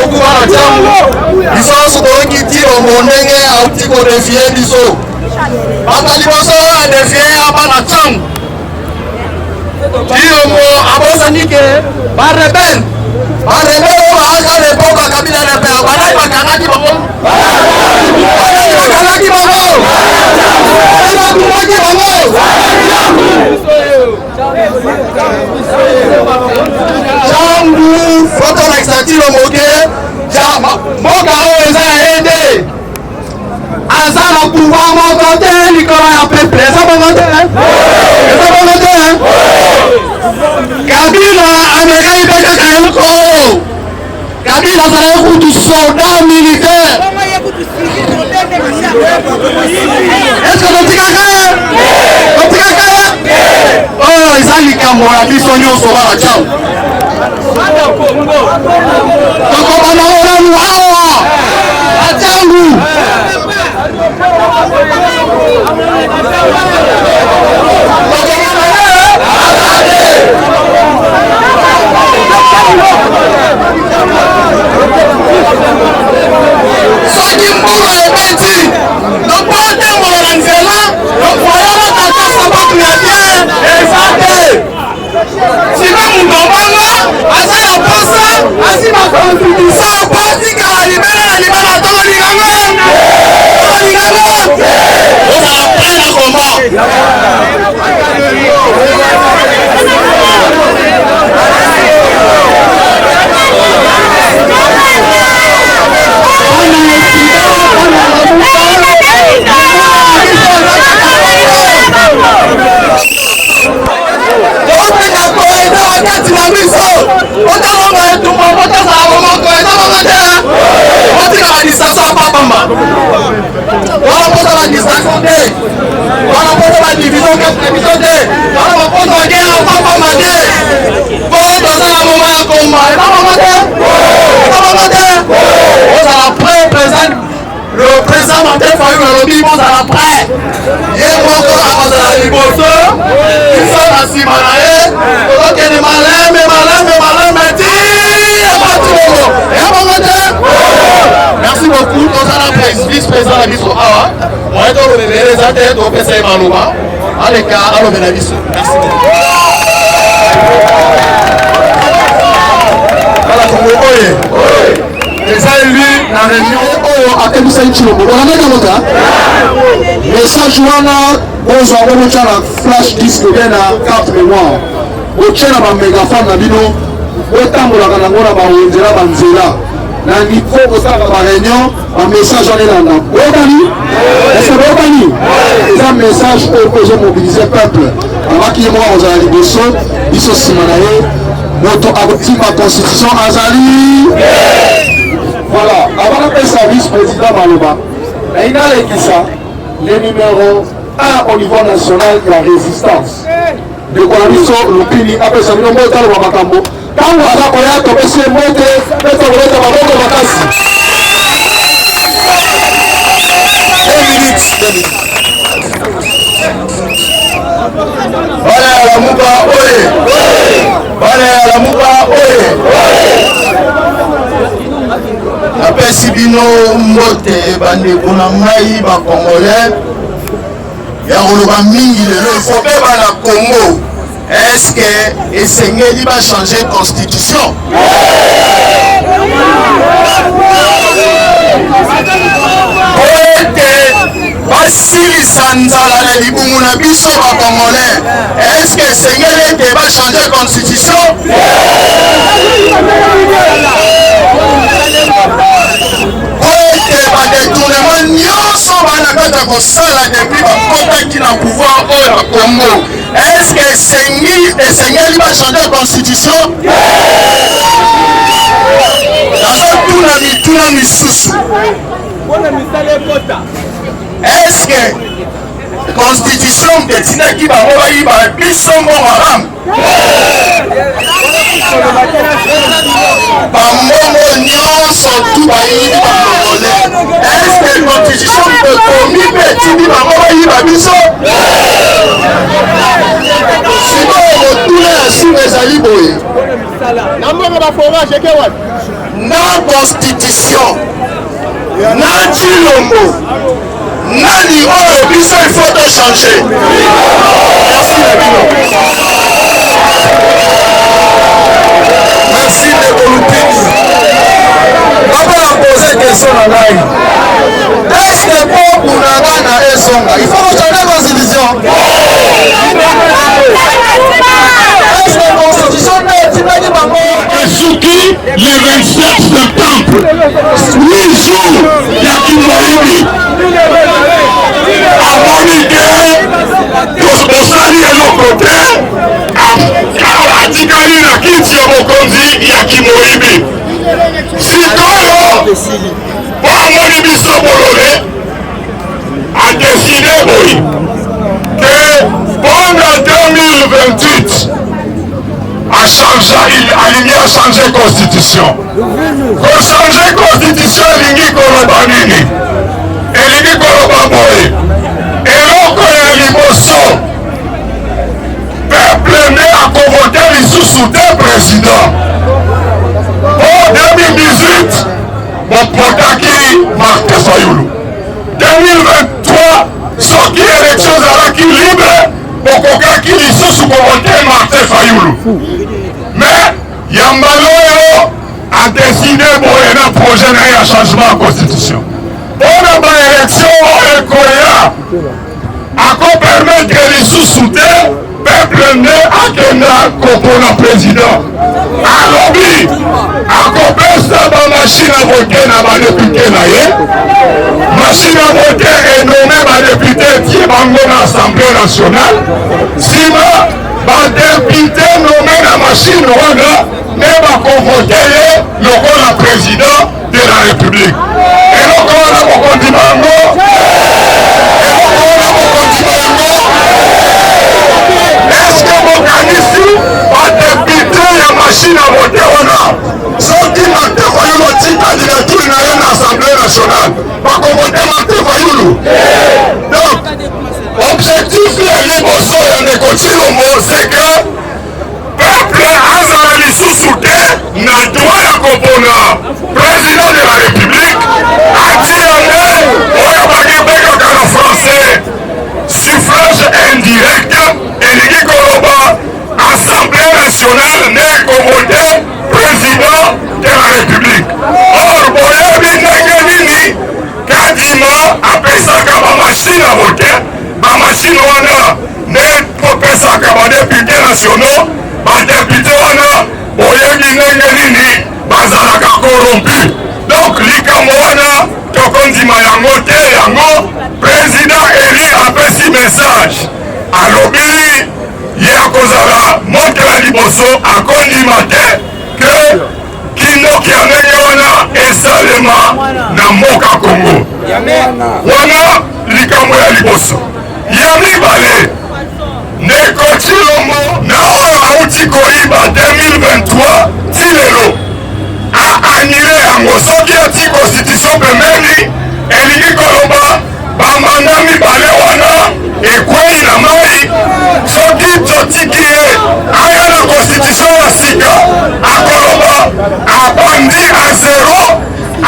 beaucoup à la jambe. Ils sont sur le qui tire au monde et à petit côté défier du saut. Papa Liboso a défié à la jambe. Tire au mot à Bosanique, par rebelle. Par rebelle, on va à l'époque à Kabila de Père. Banai Bakanaki Babo. Banai Bakanaki Babo. Banai Jambu, photo l'extati le moqué. Mon gars, ils ont aidé. Azala pouvoir monter, Nicolas a peuplé. Ça va monter, ça va monter, Kabila, Amérique, Kakayoko. Kabila, ça a un coup de soldat militaire. Est-ce que le Tigaka? Oh, ils ont dit qu'à moi, ils sont venus au sauvage à Tchao. Donc, on va nous voir à Tchangou. Le président Martin Fayou le lobby, vous allez prêt. Il y a encore à la Liboso, ils sont à Simanae, donc il y a des malins, mais merci beaucoup, nous allons vice-président la mission Awa. On est dans le bébé, les athlètes, on fait ça et Malouma. Allez, car, allons, merci beaucoup. Voilà, les élus, la réunion, à Kemisa Ichilombo. On a mis dans le message wana, on s'en va montrer la flash disque bien à carte mémoire. On tient la mégaphone na bino, on tambola kana ngona ba onzela banzela. Na niveau au sein de la réunion, un message en est là. Est-ce que vous avez c'est un message pour que je mobilise le peuple. Avant qu'il y ait moi, on a dit Bosso, ils sont simanaïs, notre ma constitution Azali. Voilà, avant de faire vice-président Maloba, il a les numéros 1 au niveau national de la résistance. De coalition Lupini, après ça, nous avons le Makambo. Quand on a appelé à Topesi et Mote, nous avons appelé à Maboko Makasi. 2 minutes. Voilà la Mouba Oye. Voilà la Mouba Oye. Après Sibino Mote, Bandeko Nangai, Congolais, il y a un mingi le faut faire la Congo. Est-ce que Essengeli va changer de constitution? Est-ce que Essengeli va changer de constitution? Détournement nyonso banakata kosala depuis bakotaki na pouvoir oyo ya Congo. Est-ce que Essengeli va changer la constitution? Nazotuna mituna misusu. Est-ce que constitution detinaki bango bayiba biso mbongo malamu? Bambongo nyonso tu bayibi bangolais. Est-ce que constitution ekomi mpe etindi bango bayiba biso sikoyo motuna ya nsima ezali boye na constitution na Tshilombo nani oyo biso il faut de changer. Merci na bino. Merci de Kolupini. Papa a posé question na ngai. Est-ce que pour Bounanga na Ezonga, il faut changer la constitution? Est-ce que la constitution est timani bango? Suki le 27 septembre, 8 jours ya Kimoyibi. Amoni ke tosali eloko te atikali na kiti ya bokonzi ya Kimoyibi. Sikoyo po amoni biso bolole adeside boyi ke mpona 2028 alingi achange constitution. Kochange constitution elingi koloba nini? Elingi koloba boye eloko ya liboso peuple nde akovote lisusu te président po 2018 bopotaki Martin Fayulu. 2023 soki élection ezalaki libre bokokaki lisusu kovote Martin Fayulu. Mais yambalo oyo a décidé boye na projet na ya changement ya constitution mpona baélection oyo ekoya akopermettre lisusu te peuple nde akenda kopona président alobi akopesa bamashine a vote na badepute na ye mashine a vote enome badepute etie bango na assemblée nationale nsima badepute nome na mashine wana nde bakovote ye lokola président de la république eloko wana bokondima yango eske bokanisi badepute ya mashine a vote wana soki Martin Fayulu ati candidature na ye na assemblée nationale bakovote Martin Fayulu. Donc objectif ya liboso ya ndeko Tshilombo c'est que peuple azala lisusu te na droit ya kopona président de la république ati yango oyo bakebekaka na français suffrage indirect elingi koloba assemblée nationale nde ekovote président de la république. Or boyebi ndenge nini kadima apesaka bamashine a vote bamashine wana nde kopesaka badepute nationaux badepute wana boyebi ndenge nini bazalaka corrompu. Donc likambo wana tokondima yango te yango président eli apesi message alobi ye akozala moto ya liboso akondima te ke kindoki ya ndenge wana esalema na mboka Congo wana likambo ya liboso. Ya mibale ndeko Tshilombo na oyo auti koyiba 2023 ti lelo aanile yango soki ati constitution pembeni elingi koloba bamanda mibale wana ekwei na mai soki totiki ye aya na constitution ya sika akoloba abandi a zero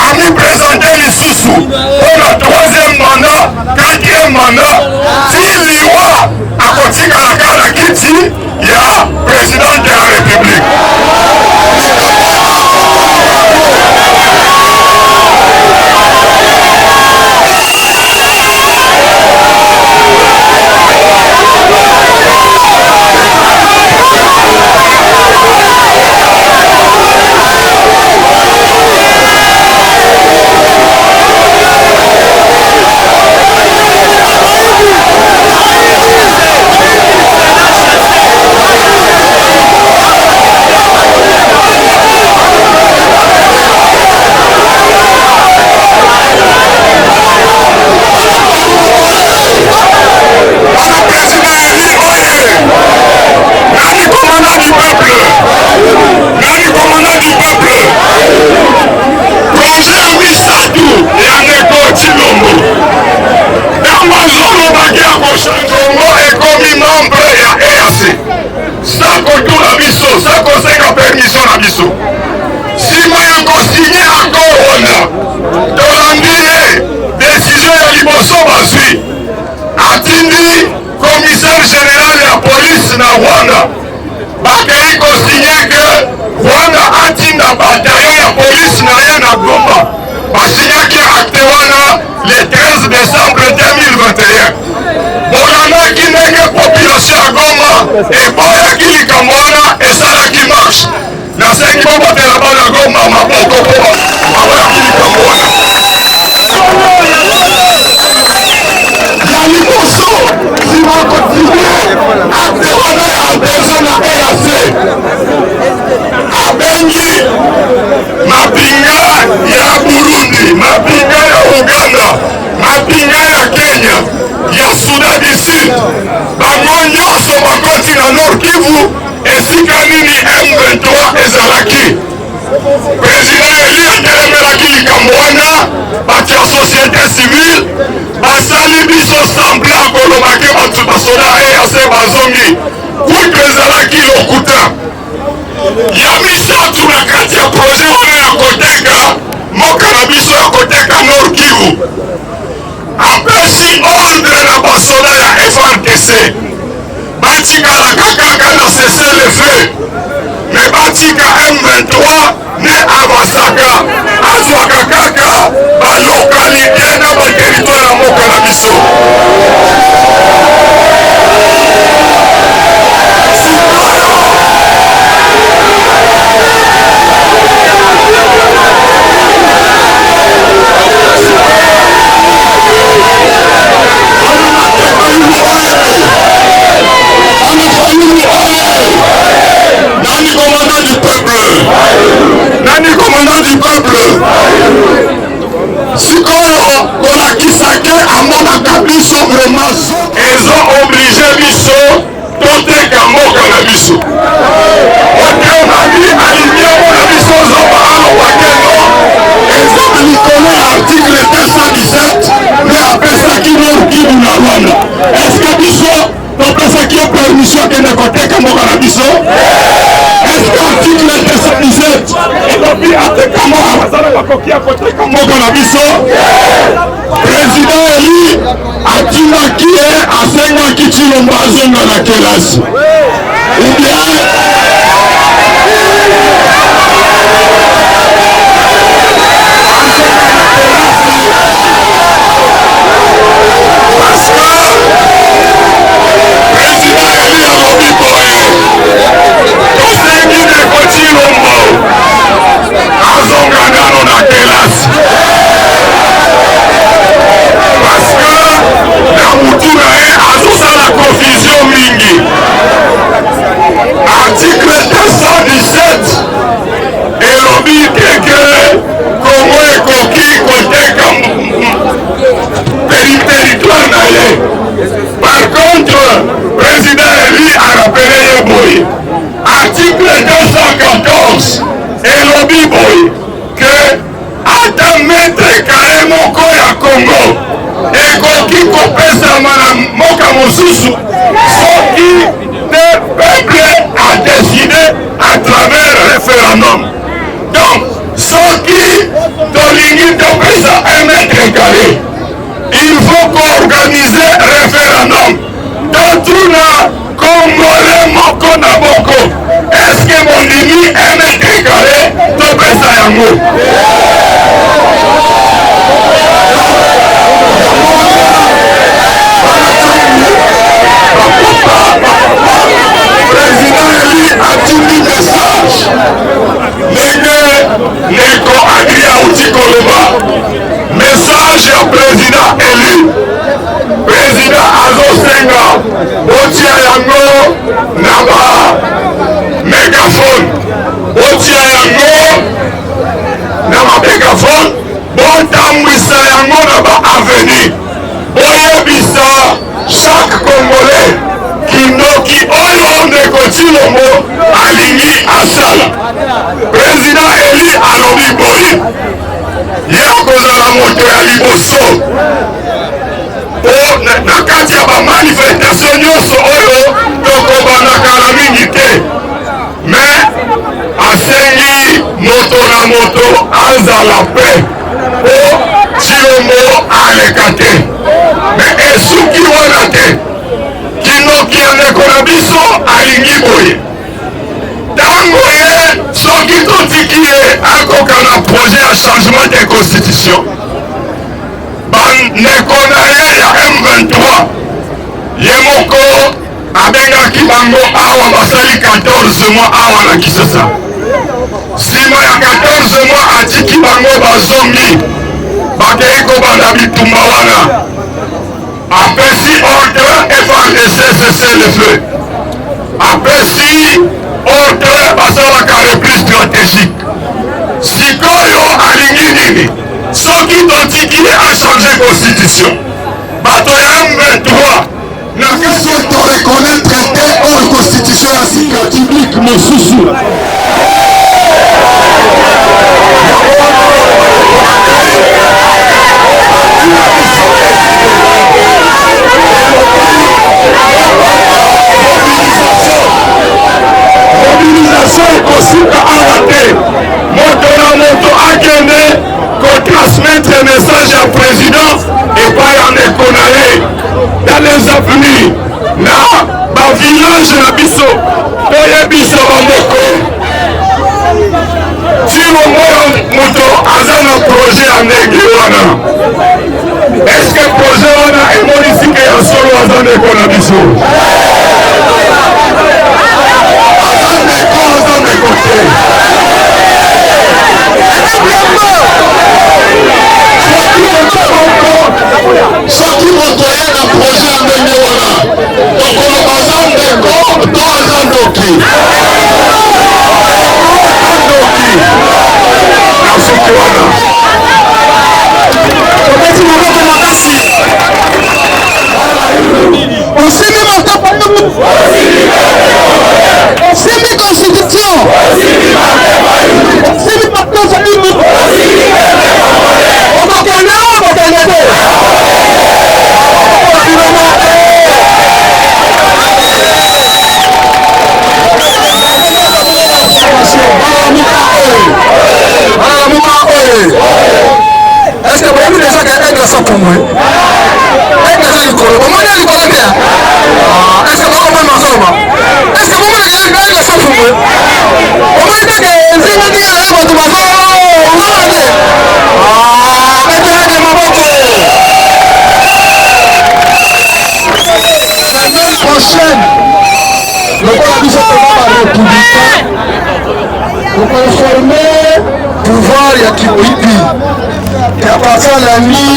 amipresente lisusu mpona 3e mandat 4e mandat ti liwa akotikalaka na kiti ya président de la république. moko abayaki likambo wana ya liboso zibakontinue akte wana ya adhesion na EAC abengi mapinga ya Burundi, mapinga ya Uganda, mapinga ya Kenya, ya Sudan du Sud, bango nyonso bakoti na Nord Kivu esika nini M23 ezalaki. Président Eli atelemelaki likambo wana, bato ya société civile basali biso semblant kolobaki bato basoda EAC bazongi kutu ezalaki lokuta ya misatu na kati ya projet wana ya koteka mboka na biso ya koteka Nord Kivu. Apesi ordre na basoda ya FARDC batikalaka kaka na cessez le feu, me batika M23 ne avasaka azwaka kaka balocalité na baterritoire ya mboka na biso. Nani commandant du peuple? Sikoyo kolakisake amonaka biso vraiment ezo oblige biso toteka mboka na biso otemaki alimie mona biso ozoba alobakeno eza likolo ya article 217 me apesaki Nord Kivu na Rwanda. Eske biso topesaki yo permission akende koteka mboka na biso? Eske article 217 elobi ateka mboka basala bakoki ya koteka mboka na biso? Président Eli atimaki ye asengaki Tshilombo azonga na kelasi ubien article 217 elobi keke Kongo ekoki koteka territoire na ye. Par contre, président Eli arapele ye boye article 214 elobi boye ke ata metre kare moko ya Kongo ekoki kopesama na mboka mosusu soki le peuple a décidé à travers référendum. Donc, ce qui tolingi topesa 1 mètre carré, il faut qu'organiser référendum. D'autres na Congolais moko na boko. Est-ce que mon limi 1 mètre carré topesa yango? Président Eli atindi message ndenge ndeko Adrien auti koloba message ya président Eli. Président azosenga botia yango na ba mégaphone, botia yango na ba mégaphone, botambwisa yango na ba avenue, boyebisa chaque Congolais kindoki oyo ndeko Tshilombo alingi asala. Président Eli alobi boye ya kozala moto ya liboso na kati ya bamanifestation nyonso oyo tokobandaka na mingi te, me asengi moto na moto azala pe po Tshilombo aleka te. Me esuki wana te, kindoki ya ndeko na biso alingi boye ntango ye soki totiki ye akoka na projet ya changement de constitution, bandeko na ye ya M23 ye moko abengaki bango awa basali 14 mois awa na Kinshasa nsima ya 14 mois atiki bango bazongi bakei kobanda bitumba wana apesi ordre FARDC cesse le feu apesi ordre basalaka reprise stratégique sikoyo alingi nini soki totiki achange constitution bato ya M23 nakiso toreconnaître te hors constitution ya sika public mosusu mobilisation ekosika awa te moto na moto akende kotransmettre message ya président epai ya ndeko na ye dans les avenirs na bavillage na biso toyebisa bamoko ntina moyo moto aza na projet ya ndenge wana eske projet wana emonisike ya solo aza ndeko na biso soki moto ye na projet ya ndenge wana tokoloba aza ndeko to aza ndoki na soki wana tobeti maboko makasi osimi matapayemu osimi constitution osimi matozalimu okokende okokende te est-ce que vous avez déjà quelqu'un ça pour moi? Est-ce que vous avez est-ce que vous avez est-ce que vous avez ça pour moi? Vous avez dit que vous avez dit l'année prochaine, le républicain vous conformer pouvoir ya kipipi ya basala ni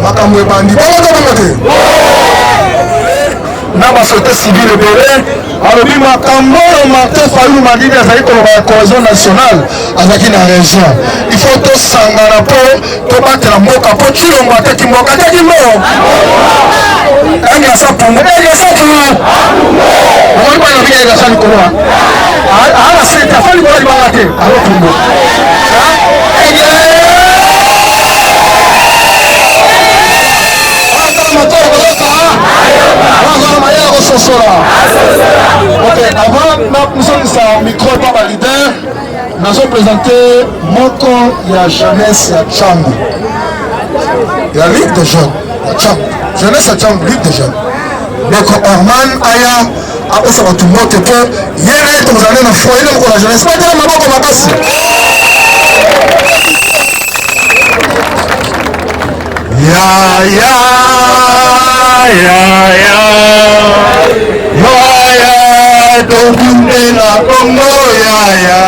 makambo ebandi bongo te na basote civil ebele alobi makambo oyo Martin Fayulu Madidi azali koloba ya cohésion nationale azalaki na région il faut tosangana mpo tobatela mboka mpo cilongo ateki mboka ateki mbo engasa pungu engasa pungu omoni bana bika engasa likolo ala sete afali kola libanga te alo pungu Ok, avant nous sommes sans micro par la leader, nous allons présenter Moko ya jeunesse ya Tchangu. Il y a Ligue de jeunes, jeunesse ya Tchangu, Ligue de jeunes. Donc Orman Aya, après ça va tout le monde te peut, il y a un autre dans le foyer pour la jeunesse. Pas dire maman comme passe. Ya ya ya ya ya ya tobunde na Congo ya ya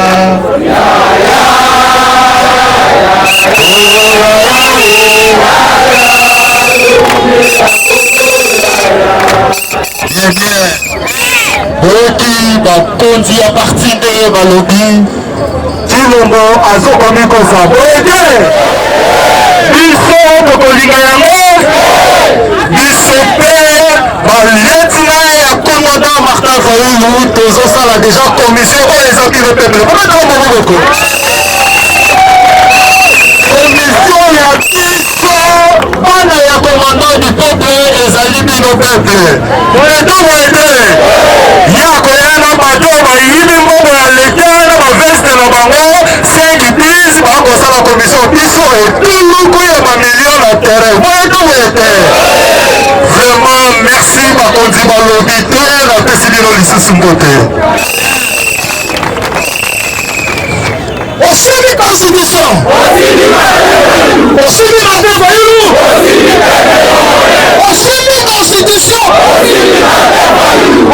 ya ya bien bien boki bakonzi ya parti de balobi Tilongo azokomi kozamba ete biso tokolinga yango biso mpe baletina ya komoda Martin Fayulu tozosala deja commission oyo ezaki le peuple kometaka maboko commission ya biso bana ya commandant du peuple ezali bino peuple moyedomoyede ya koya na bato bayibi mbongo ya leta na baveste na bango 5-10 bakosala commission biso etuluku ya bamilio na terrain moyedomoyede vraiment merci bakonzi balobi te napesi bino lisusu mbote osili constitution osili Martin Fayulu osili constitution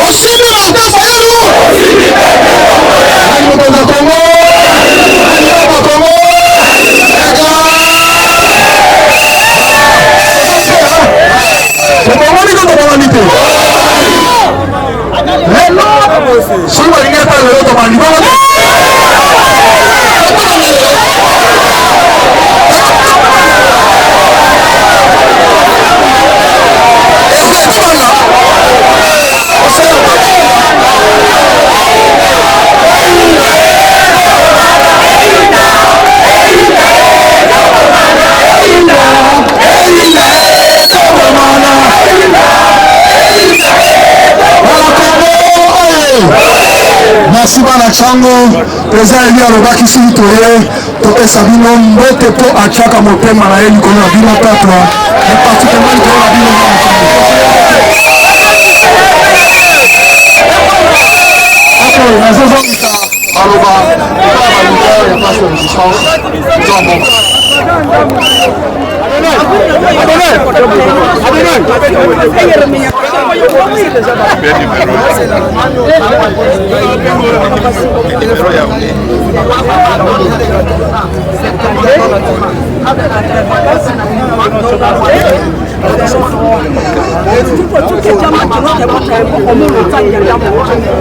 osili Martin Fayulu chango président eli alobaki sili toye topesa bino mbote mpo atiaka motema na ye likolo na bino tatwa particulièrement likolo na bino nazozongisa aloba epa balidere ya place de résistance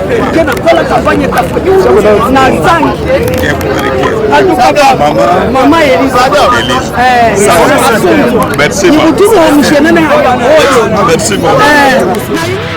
zombo Maman Elisa. Merci. Merci.